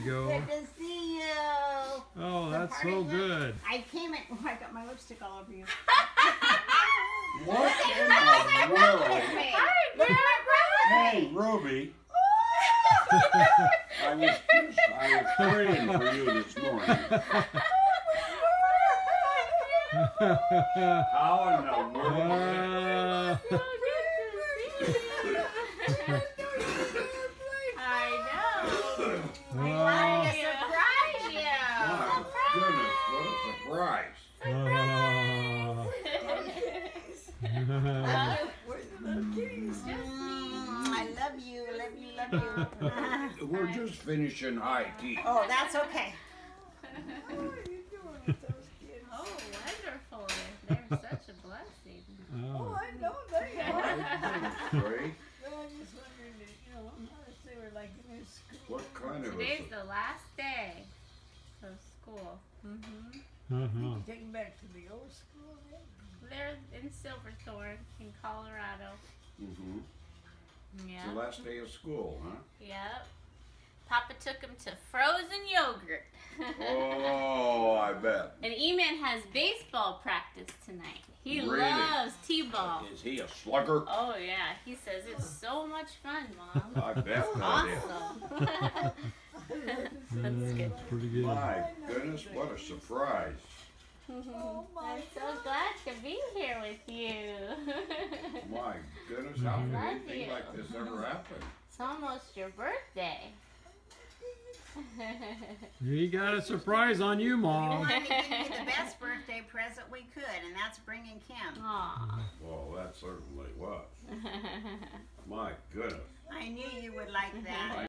you go. Good to see you. Oh, The that's party so went- good. I came in. Oh, I got my lipstick all over you. What in the world? Hey, look at my Hey, Ruby. I was praying for you this morning. How in the world? I know. Oh. I wanted to surprise you. My goodness, what a surprise. I love you, love you, love you. We're just finishing high tea. Oh, that's okay. Oh, wonderful. They're such a blessing. Oh. I know they are. Great. But I just wondered, if they were like in this school. What kind of Today's the last day of school. Uh-huh. Take them back to the old school then? They're in Silverthorne in Colorado. Mm-hmm. Yeah. It's the last day of school, huh? Yep. Papa took him to frozen yogurt. Oh, I bet. And E-Man has baseball practice tonight. He Really? loves T-ball. Is he a slugger? Oh yeah, he says it's so much fun, Mom. I bet that is. Awesome. That's good. That's pretty good. My goodness, what a surprise. Oh my I'm so glad to be here with you. My goodness, how could Love anything you. like this ever happen? It's almost your birthday. We got a surprise on you, We Mom. wanted to give you the best birthday present we could, and that's bringing Kim. Aw. Well, that certainly was. My goodness. I knew you would like that.